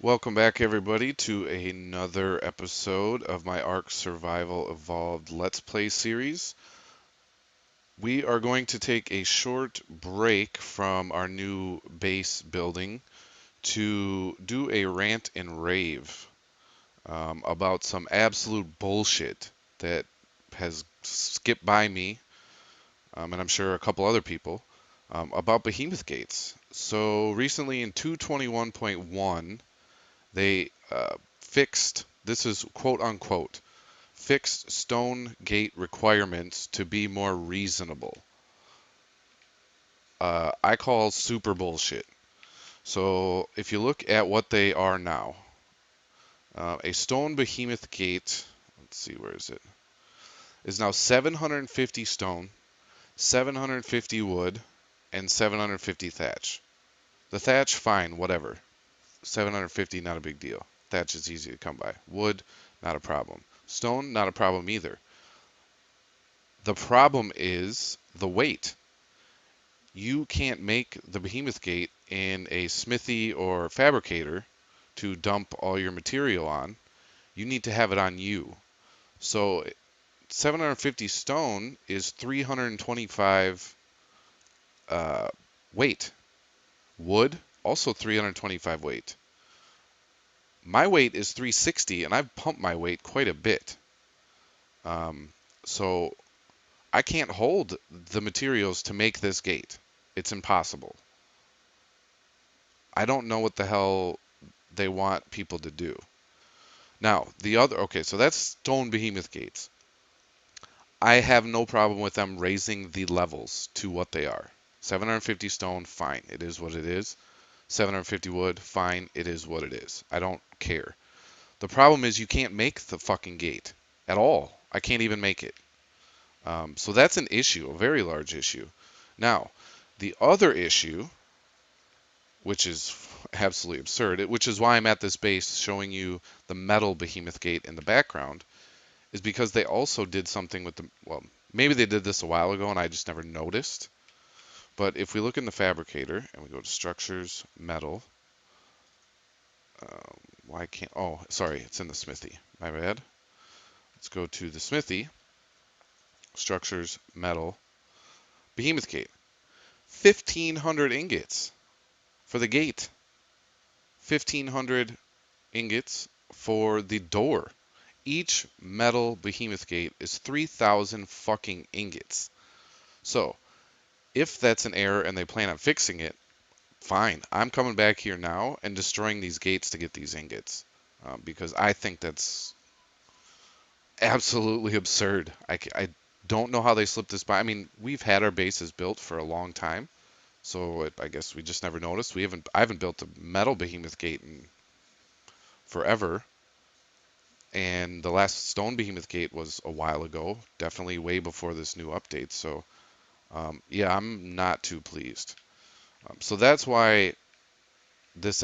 Welcome back, everybody, to another episode of my ARK Survival Evolved Let's Play series. We are going to take a short break from our new base building to do a rant and rave about some absolute bullshit that has skipped by me, and I'm sure a couple other people, about Behemoth gates. So recently in 221.1, they fixed, this is quote unquote, fixed stone gate requirements to be more reasonable. I call super bullshit. So if you look at what they are now, a stone behemoth gate, let's see, where is now 750 stone, 750 wood, and 750 thatch. The thatch, fine, whatever. 750, not a big deal. Thatch is easy to come by. Wood, not a problem. Stone, not a problem either. The problem is the weight. You can't make the behemoth gate in a smithy or fabricator to dump all your material on. You need to have it on you. So 750 stone is 325 uh, weight. Wood, also 325 weight. My weight is 360, and I've pumped my weight quite a bit. Um, so I can't hold the materials to make this gate. It's impossible. I don't know what the hell they want people to do. Now, okay, so that's stone behemoth gates. I have no problem with them raising the levels to what they are. 750 stone, fine, it is what it is. 750 wood, fine, it is what it is. I don't care. The problem is you can't make the fucking gate at all. I can't even make it. So that's an issue, a very large issue. Now, the other issue, which is absolutely absurd, which is why I'm at this base showing you the metal behemoth gate in the background, is because they also did something with well, maybe they did this a while ago and I just never noticed. But if we look in the fabricator and we go to structures, metal, why can't, oh, sorry, it's in the smithy. My bad. Let's go to the smithy, structures, metal, behemoth gate. 1,500 ingots for the gate. 1,500 ingots for the door. Each metal behemoth gate is 3,000 fucking ingots. So, if that's an error and they plan on fixing it, fine. I'm coming back here now and destroying these gates to get these ingots. Because I think that's absolutely absurd. I don't know how they slipped this by. I mean, we've had our bases built for a long time, so I guess we just never noticed. I haven't built a metal behemoth gate in forever. And the last stone behemoth gate was a while ago, definitely way before this new update. So, yeah, I'm not too pleased. So that's why this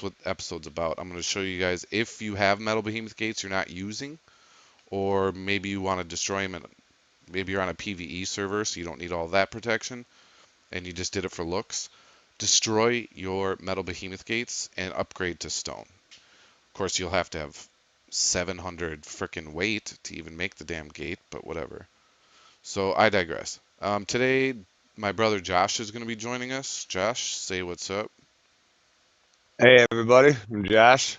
what episode's about. I'm going to show you guys if you have metal behemoth gates you're not using, or maybe you want to destroy them, and maybe you're on a PvE server, so you don't need all that protection, and you just did it for looks. Destroy your metal behemoth gates and upgrade to stone. Of course, you'll have to have 700 frickin' weight to even make the damn gate, but whatever. So I digress. Today, my brother Josh is going to be joining us. Josh, say what's up. Hey everybody, I'm Josh,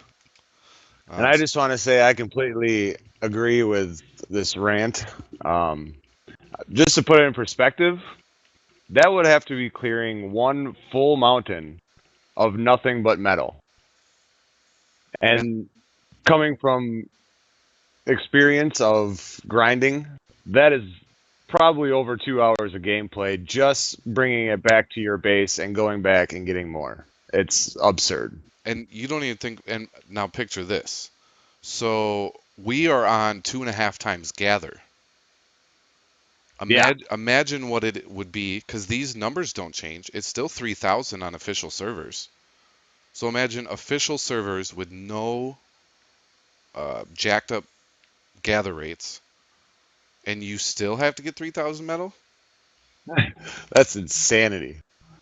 and Um, I just want to say I completely agree with this rant. Um, just to put it in perspective, that would have to be clearing one full mountain of nothing but metal. and And coming from experience of grinding, that is probably over 2 hours of gameplay just bringing it back to your base and going back and getting more. It's absurd. and you don't even think. And now picture this. So we are on 2.5 times gather. Yeah. Imagine what it would be, because these numbers don't change. It's still 3,000 on official servers. So imagine official servers with no jacked up gather rates, and you still have to get 3,000 metal. That's insanity.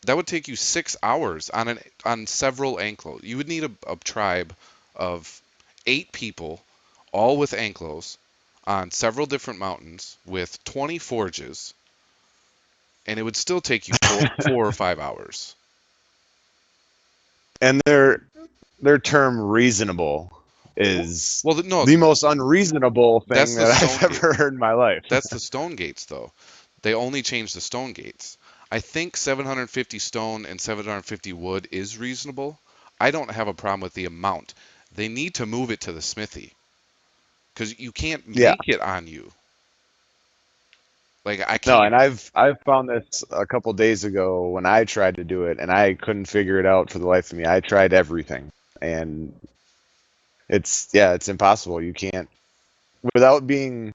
That would take you 6 hours on several anklos. You would need a tribe of 8 people, all with anklos, on several different mountains with 20 forges, and it would still take you 4 or 5 hours. And their term reasonable Well, is well, no, the most unreasonable that's thing the that I've stone gate. ever heard in my life. That's the stone gates, though. They only changed the stone gates. I think 750 stone and 750 wood is reasonable. I don't have a problem with the amount. They need to move it to the smithy because you can't Yeah. make it on you. Like I No, can't. and I've found this a couple days ago when I tried to do it and I couldn't figure it out for the life of me. I tried everything and it's impossible. You can't without being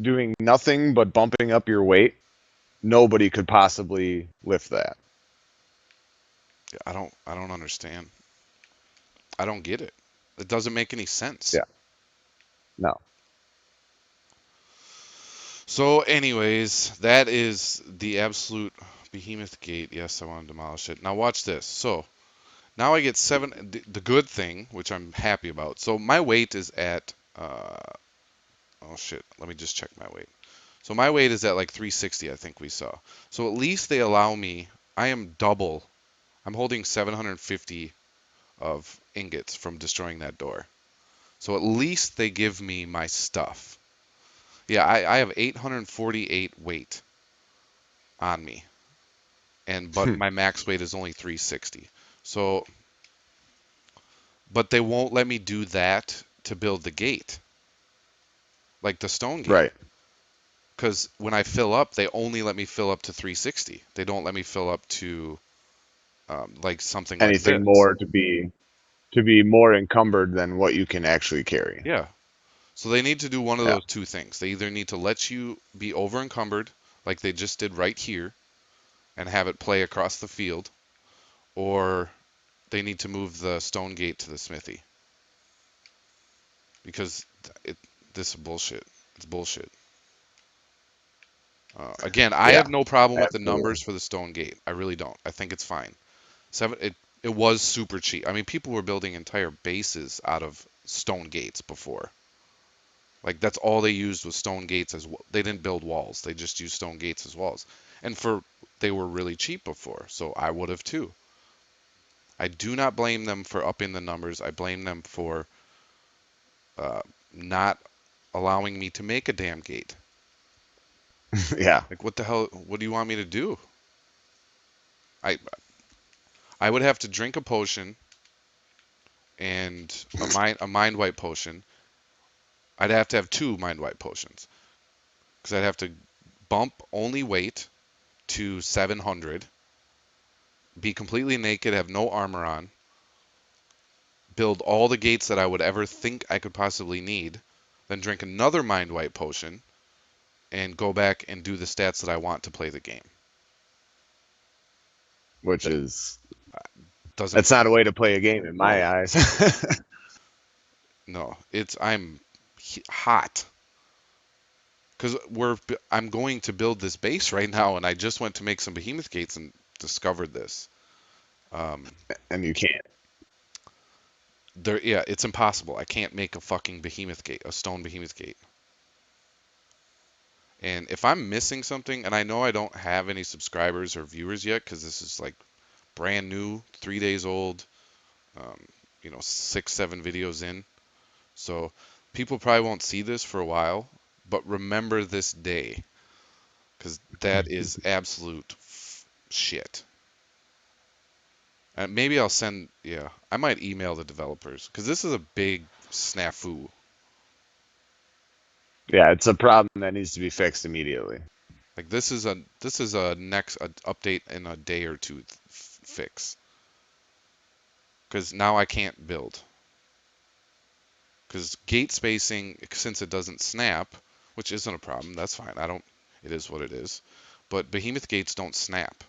doing nothing but bumping up your weight, nobody could possibly lift that. I don't understand. I don't get it. It doesn't make any sense. Yeah. No. So, anyways, that is the absolute behemoth gate. Yes, I want to demolish it. Now watch this. So now I get seven. The good thing, which I'm happy about. So my weight is at. Oh shit. Let me just check my weight. So my weight is at like 360. I think we saw. So at least they allow me. I am double. I'm holding 750 of ingots from destroying that door. So at least they give me my stuff. Yeah, I have 848 weight on me, and but my max weight is only 360. So, but they won't let me do that to build the gate, like the stone gate, Right. because when I fill up, they only let me fill up to 360. They don't let me fill up to like something like Anything this. more to be more encumbered than what you can actually carry. Yeah. So they need to do one of Yeah. those two things. They either need to let you be over encumbered, like they just did right here, and have it play across the field, or they need to move the stone gate to the smithy because it this is bullshit. It's bullshit. Again, I Yeah. have no problem with the Absolutely. numbers for the stone gate. I really don't. I think it's fine. It was super cheap. I mean, people were building entire bases out of stone gates before. Like that's all they used was stone gates as they didn't build walls. They just used stone gates as walls. And for they were really cheap before, so I would have too. I do not blame them for upping the numbers. I blame them for uh, not allowing me to make a damn gate. Yeah. Like what the hell? What do you want me to do? I I would have to drink a potion and a mind wipe potion. I'd have to have two mind wipe potions because I'd have to bump only weight to 700, be completely naked, have no armor on, build all the gates that I would ever think I could possibly need, then drink another mind wipe potion and go back and do the stats that I want to play the game. Which That is doesn't that's not a way to play a game in no my eyes. no. It's I'm hot because I'm going to build this base right now, and I just went to make some behemoth gates and discovered this. Um, And you can't. yeah, it's impossible. I can't make a fucking behemoth gate, a stone behemoth gate. And if I'm missing something, and I know I don't have any subscribers or viewers yet, because this is like brand new, 3 days old, um, 6, 7 videos in, so people probably won't see this for a while. But remember this day, because that is absolute shit. And maybe I'll send, yeah, I might email the developers because this is a big snafu. Yeah, it's a problem that needs to be fixed immediately. Like this is a next update in a day or two fix because now I can't build because gate spacing since it doesn't snap, which isn't a problem. That's fine. I don't. It is what it is. But behemoth gates don't snap.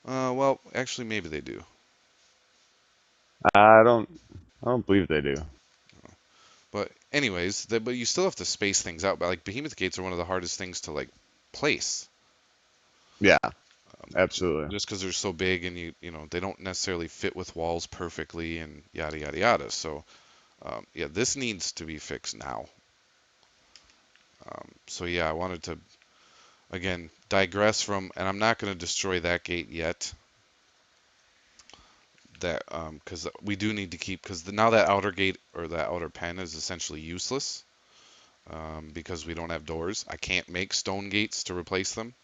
Well, actually, maybe they do. I don't I don't believe they do. But anyways, but you still have to space things out. But like behemoth gates are one of the hardest things to like place. Yeah. Absolutely. just because they're so big and they don't necessarily fit with walls perfectly and yada yada yada. So yeah, this needs to be fixed now. So yeah, I wanted to again digress from, and I'm not going to destroy that gate yet. That because we do need to keep because now that outer gate or that outer pen is essentially useless because we don't have doors. I can't make stone gates to replace them,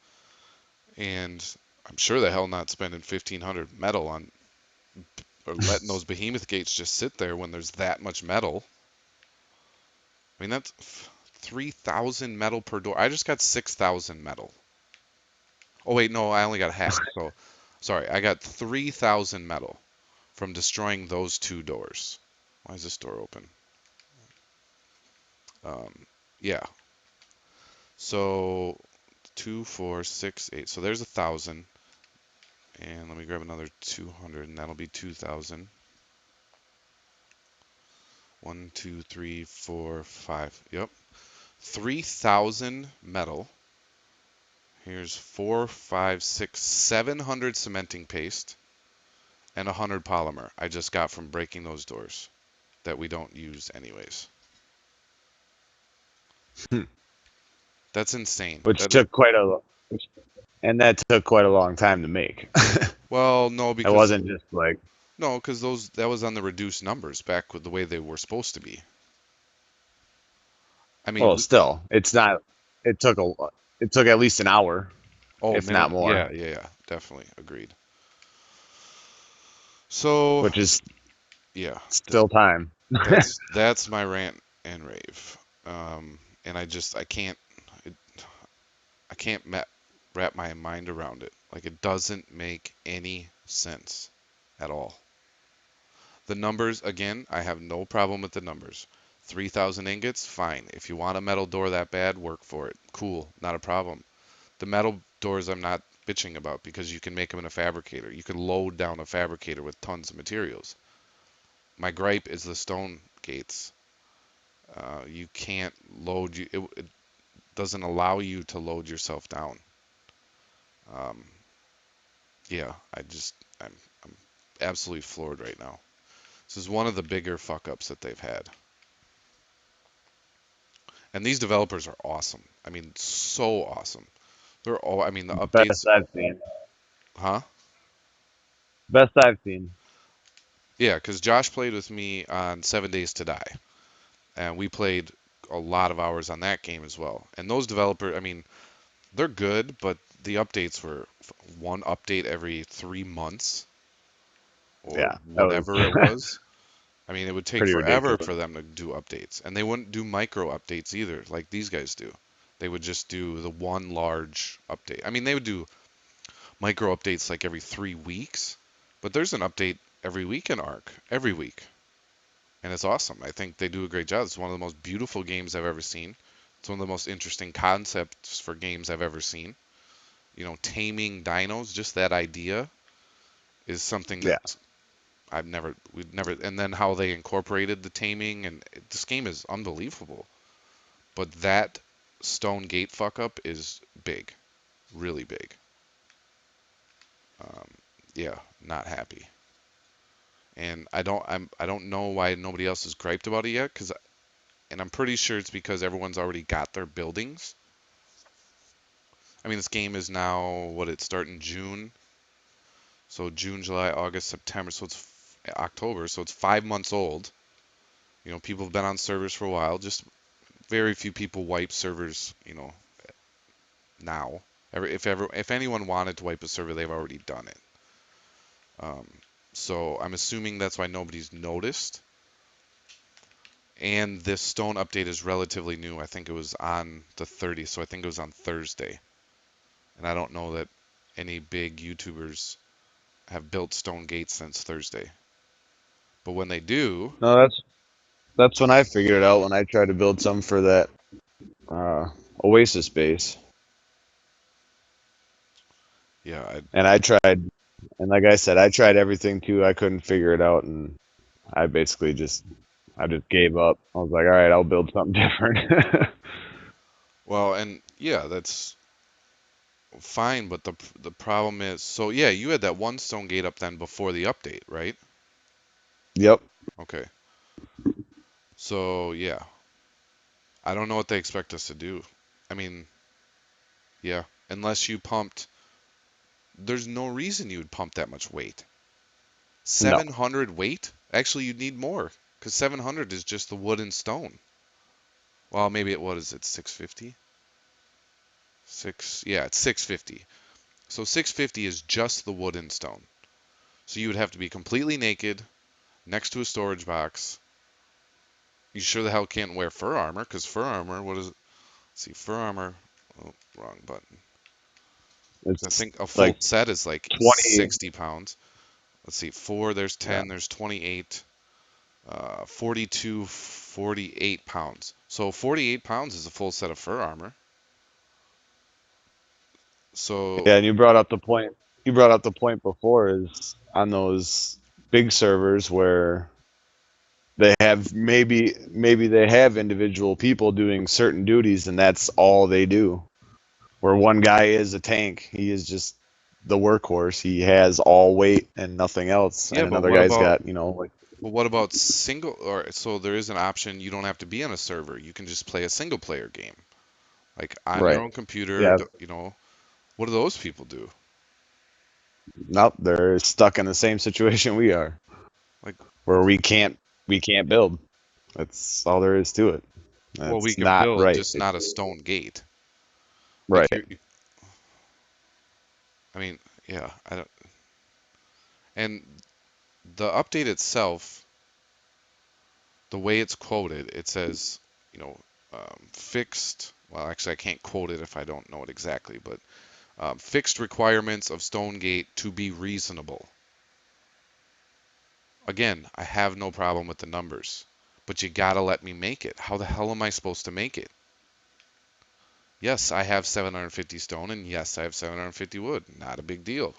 and I'm sure the hell not spending 1,500 metal on or letting those behemoth gates just sit there when there's that much metal. I mean that's 3,000 metal per door. I just got 6,000 metal. Oh wait, no, I only got half. So sorry, I got 3,000 metal from destroying those two doors. Why is this door open? Um, yeah. So 2, 4, 6, 8. So there's 1,000. And let me grab another 200, and that'll be 2,000. 1, 2, 3, 4, 5. Yep. 3,000 metal. Here's 4, 5, 6, 700 cementing paste and 100 polymer I just got from breaking those doors that we don't use anyways. That's insane. Which That took quite a and that took quite a long time to make. well, no, It because wasn't just like, no, because those that was on the reduced numbers back with the way they were supposed to be. I mean, well, still, it's not. It took a it took at least an hour, oh, if not minimum, more, yeah, yeah, yeah, definitely agreed. So, which is yeah, still time. that's my rant and rave. And I can't it, I can't wrap my mind around it. Like it doesn't make any sense at all. The numbers, again, I have no problem with the numbers. 3,000 ingots, fine. If you want a metal door that bad, work for it. Cool, not a problem. The metal doors I'm not bitching about because you can make them in a fabricator. You can load down a fabricator with tons of materials. My gripe is the stone gates. You can't load it doesn't allow you to load yourself down. Um, yeah, I'm absolutely floored right now. This is one of the bigger fuck ups that they've had. And these developers are awesome. I mean, so awesome. They're all I mean the updates, Best I've seen. huh? Best I've seen. Yeah, because Josh played with me on 7 Days to Die, and we played a lot of hours on that game as well. And those developers, I mean, they're good, but the updates were one update every 3 months or Yeah, that was whatever it was. I mean, it would take pretty forever ridiculous. for them to do updates, and they wouldn't do micro updates either, like these guys do. They would just do the one large update. I mean, they would do micro updates like every 3 weeks, but there's an update every week in ARK, every week. And it's awesome. I think they do a great job. It's one of the most beautiful games I've ever seen. It's one of the most interesting concepts for games I've ever seen. Taming dinos, just that idea is something that Yeah, we'd never, and then how they incorporated the taming, and this game is unbelievable. But that stone gate fuck up is big, really big. Um, yeah, not happy. And I don't know why nobody else has griped about it yet, and I'm pretty sure it's because everyone's already got their buildings. I mean, this game is now what it start in June, so June, July, August, September, so it's October, so it's 5 months old. People have been on servers for a while. Just very few people wipe servers, now. If anyone wanted to wipe a server, they've already done it. Um, so I'm assuming that's why nobody's noticed. And this stone update is relatively new. I think it was on the 30th, so I think it was on Thursday. And I don't know that any big YouTubers have built stone gates since Thursday. But when they do, no, that's when I figured it out when I tried to build some for that Oasis base, yeah, and I tried, and like I said, I tried everything too. I couldn't figure it out, and I basically just gave up. I was like, all right, I'll build something different. well, and yeah, that's. fine, but the problem is, so yeah, you had that one stone gate up then before the update, right? Yep. Okay. So yeah, I don't know what they expect us to do. I mean, yeah, unless you pumped, there's no reason you would pump that much weight. No. 700 weight? Actually, you'd need more because 700 is just the wood and stone. Well, maybe it was it 650? Yeah, it's 650. So 650 is just the wood and stone. So you would have to be completely naked next to a storage box. You sure the hell can't wear fur armor because fur armor, what is it? Let's see, fur armor. Oh, wrong button. 'Cause I It's think a full like set is like 20. 60 pounds. Let's see, four, there's Yeah. 10, there's 28, 42, 48 pounds. So 48 pounds is a full set of fur armor. So, Yeah, and you brought up the point before is on those big servers where they have maybe they have individual people doing certain duties and that's all they do. Where one guy is a tank, he is just the workhorse. He has all weight and nothing else, yeah, and another guy's got, like but what about single, or so there is an option you don't have to be on a server. You can just play a single player game, like on your right. own computer, Yeah, what do those people do? nope, they're stuck in the same situation we are, Like, where we can't build. That's all there is to it. well, we That's can not build, right. just not a stone gate. Like Right. I mean, yeah, I don't, and the update itself, the way it's quoted, it says, you know, fixed. Well, actually, I can't quote it if I don't know it exactly, but fixed requirements of Stonegate to be reasonable. Again, I have no problem with the numbers, but you gotta let me make it. How the hell am I supposed to make it? Yes, I have 750 stone, and yes, I have 750 wood. Not a big deal.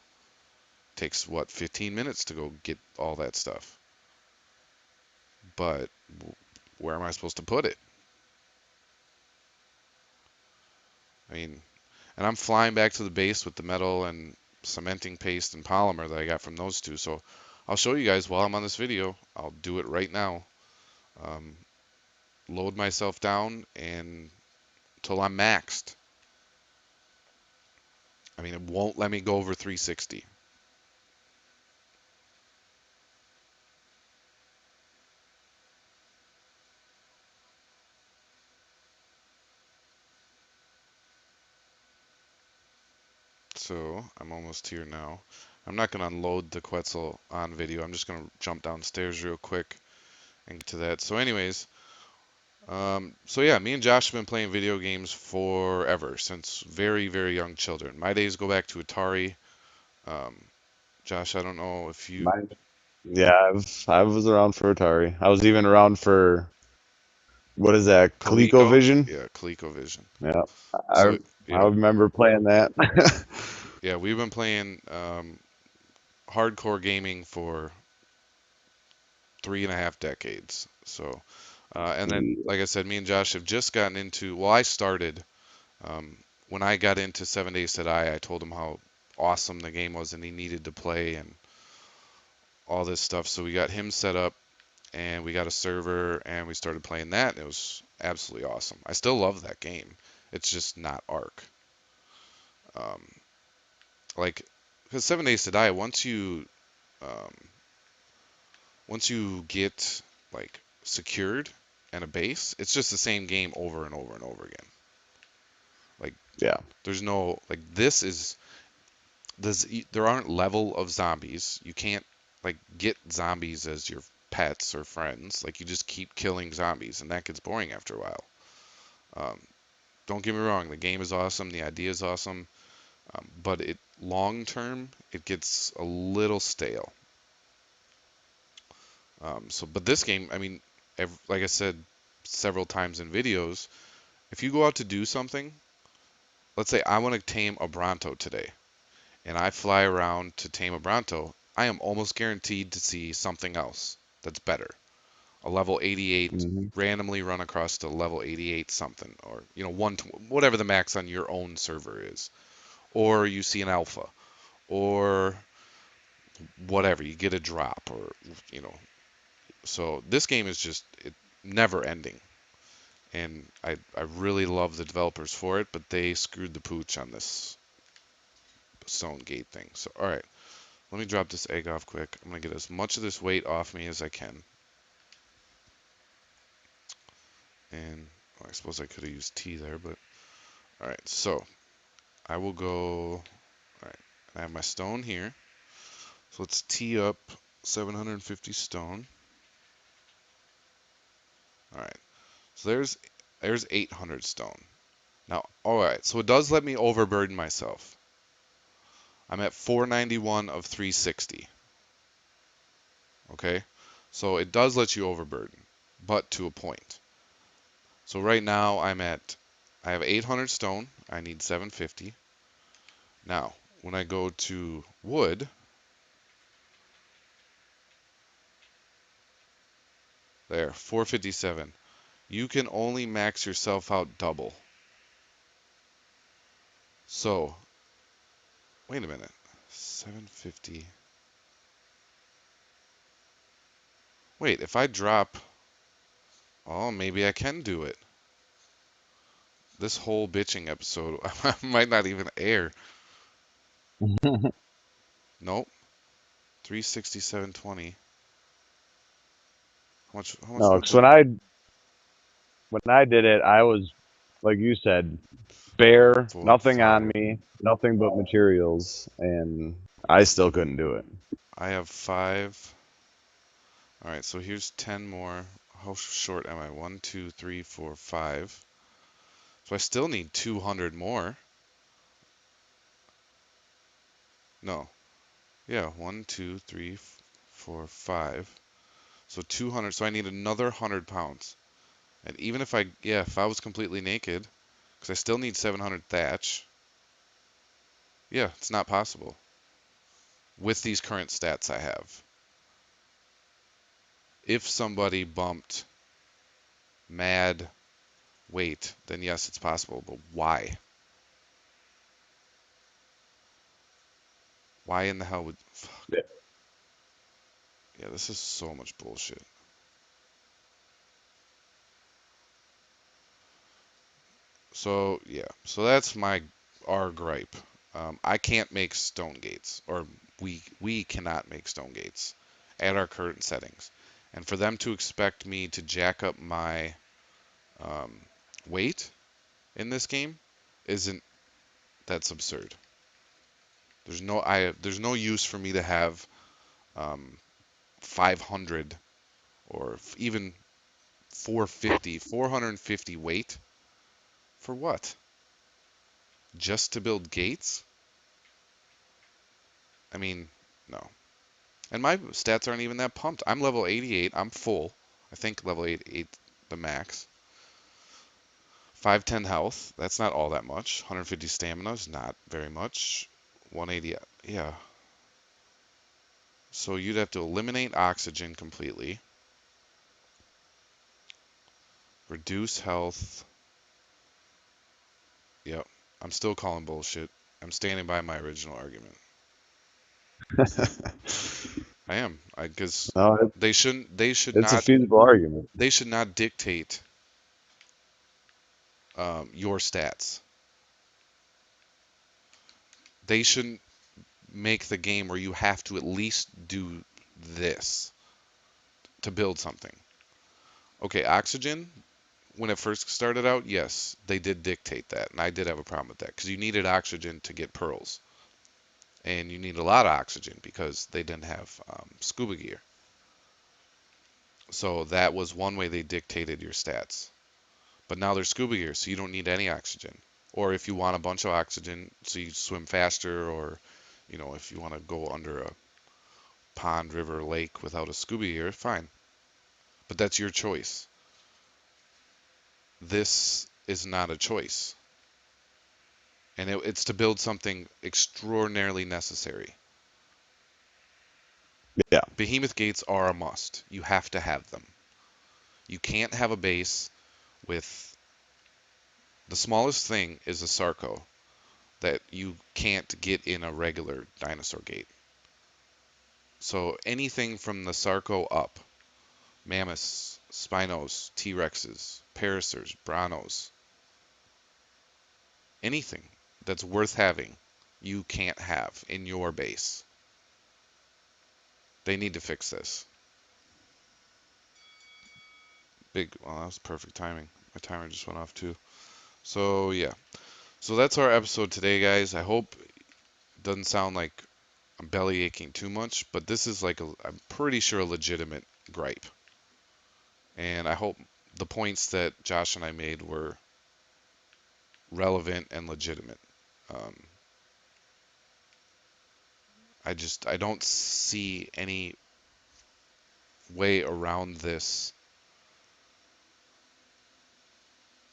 Takes what, 15 minutes to go get all that stuff. But where am I supposed to put it? I mean, and I'm flying back to the base with the metal and cementing paste and polymer that I got from those two. So I'll show you guys while I'm on this video. I'll do it right now. Um, Load myself down and until I'm maxed. I mean, it won't let me go over 360. So I'm almost here now. I'm not going to unload the Quetzal on video. I'm just going to jump downstairs real quick and get to that. So anyways, so yeah, me and Josh have been playing video games forever, since very, very young children. My days go back to Atari. Um, Josh, I don't know if you Mine. Yeah, I was around for Atari. I was even around for what is that? Coleco? ColecoVision. Yeah, ColecoVision. Yeah, I So I yeah, remember playing that. yeah, we've been playing hardcore gaming for 3.5 decades. So, and then, like I said, me and Josh have just gotten into. Well, I started um, when I got into 7 Days to Die. I told him how awesome the game was and he needed to play and all this stuff. So we got him set up and we got a server and we started playing that. And it was absolutely awesome. I still love that game. It's just not ARK. Um, like, because 7 Days to Die, um, once you get like secured and a base, it's just the same game over and over and over again. Like Yeah, there's no like this is there aren't level of zombies. You can't like get zombies as your pets or friends. Like you just keep killing zombies, and that gets boring after a while. Um, don't get me wrong, the game is awesome, the idea is awesome, but it long term it gets a little stale. But this game, I mean, like I said several times in videos, if you go out to do something, let's say I want to tame a Bronto today, and I fly around to tame a Bronto, I am almost guaranteed to see something else that's better. A level 88, hmm randomly run across to level 88 something, or one whatever the max on your own server is, or you see an alpha, or whatever, you get a drop, or you know. So this game is just never ending, and I really love the developers for it, but they screwed the pooch on this stone gate thing. So all right, let me drop this egg off quick. I'm gonna get as much of this weight off me as I can, and well, I suppose I could have used T there, but all right. So I will go. All right, I have my stone here. So let's tee up 750 stone. All right. So there's 800 stone. Now, all right. So it does let me overburden myself. I'm at 491 of 360. Okay. So it does let you overburden, but to a point. So right now I have 800 stone. I need 750. Now, when I go to wood, there, 457. You can only max yourself out double. So, wait a minute. 750. Wait, if I drop, oh, maybe I can do it. This whole bitching episode might not even air. Nope. 367.20. How much No, wood because did when I did it, I was like you said, bare, four, nothing on five. me, nothing but materials, and I still couldn't do it. I have five. All right, so here's 10 more. How short am I? One, two, three, four, five. So I still need 200 more. No. Yeah, one, two, three, four, five. So 200. So I need another 100 pounds. And even if if I was completely naked, because I still need 700 thatch. Yeah, it's not possible with these current stats I have. If somebody bumped mad weight, then yes, it's possible. But why? Why in the hell would? Fuck. Yeah. Yeah, this is so much bullshit. So yeah, so that's our gripe. I can't make stone gates, or we cannot make stone gates at our current settings, and for them to expect me to jack up my um, weight in this game isn't that's absurd. There's no use for me to have um, 500 or even 450, 450 weight for what? Just to build gates? I mean, no. And my stats aren't even that pumped. I'm level 88. I'm full. I think level 88 the max. 510 health. That's not all that much. 150 stamina is not very much. 180. Yeah. So you'd have to eliminate oxygen completely. Reduce health. Yep. I'm still calling bullshit. I'm standing by my original argument. I am. Because No, they should it's a not feasible argument. dictate your stats. They shouldn't make the game where you have to at least do this to build something. Okay, oxygen, when it first started out, yes, they did dictate that, and I did have a problem with that because you needed oxygen to get pearls, and you need a lot of oxygen because they didn't have scuba gear. So that was one way they dictated your stats. But now there's scuba gear, so you don't need any oxygen. Or if you want a bunch of oxygen, so you swim faster, or if you want to go under a pond, river, lake without a scuba gear, fine. But that's your choice. This is not a choice. And it's to build something extraordinarily necessary. Yeah, Behemoth gates are a must. You have to have them. You can't have a base with the smallest thing is a Sarco. that you can't get in a regular dinosaur gate. So anything from the Sarco up, mammoths, spinos, T-Rexes, paracers, brontos, anything that's worth having, you can't have in your base. They need to fix this. Well, that was perfect timing. My timer just went off too. So yeah. So that's our episode today, guys. I hope it doesn't sound like I'm belly aching too much, but this is like I'm pretty sure a legitimate gripe. And I hope the points that Josh and I made were relevant and legitimate. Um, I don't see any way around this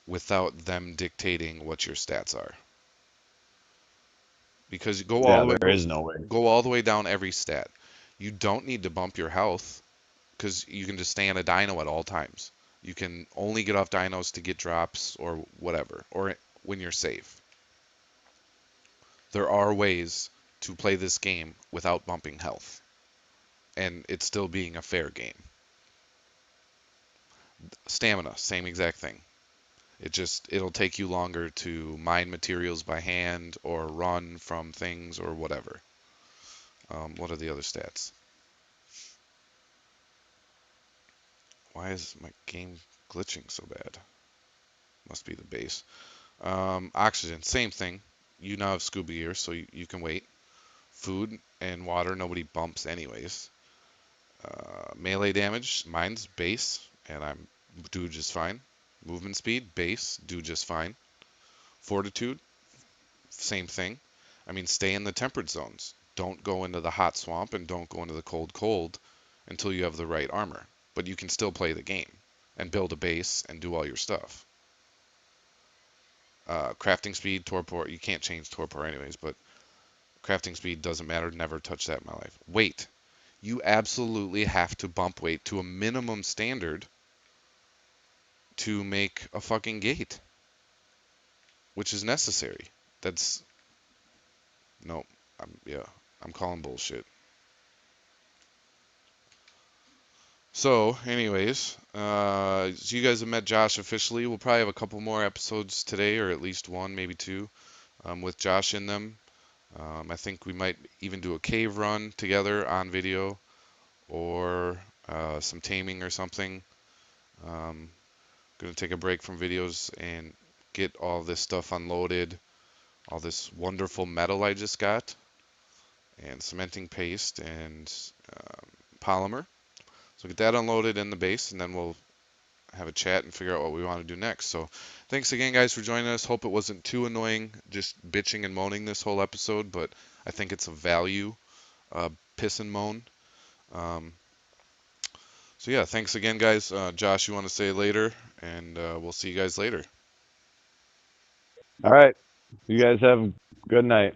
without them dictating what your stats are. Because Yeah, there is no way. go all the way down every stat. You don't need to bump your health because you can just stay on a dino at all times. You can only get off dinos to get drops or whatever, or when you're safe. There are ways to play this game without bumping health, and it still being a fair game. Stamina, same exact thing. It'll take you longer to mine materials by hand or run from things or whatever. What are the other stats? Why is my game glitching so bad? Must be the base. Oxygen, same thing. You now have scuba gear, so you can wait. Food and water, nobody bumps anyways. Melee damage, mine's base, and I'm do just fine. Movement speed, base, do just fine. Fortitude, same thing. I mean, stay in the temperate zones. Don't go into the hot swamp and don't go into the cold until you have the right armor. But you can still play the game and build a base and do all your stuff. Crafting speed, torpor, you can't change torpor anyways, but crafting speed doesn't matter. Never touch that in my life. Weight, you absolutely have to bump weight to a minimum standard to make a fucking gate, which is necessary. That's no, yeah, I'm calling bullshit. So, anyways, so you guys have met Josh officially. We'll probably have a couple more episodes today, or at least one, maybe two, with Josh in them. I think we might even do a cave run together on video, or some taming or something. Um, gonna take a break from videos and get all this stuff unloaded, all this wonderful metal I just got, and cementing paste and polymer. So get that unloaded in the base, and then we'll have a chat and figure out what we want to do next. So thanks again, guys, for joining us. Hope it wasn't too annoying just bitching and moaning this whole episode, but I think it's a value, piss and moan. Um, so yeah, thanks again, guys. Josh, you want to say later, and we'll see you guys later. All right. You guys have a good night.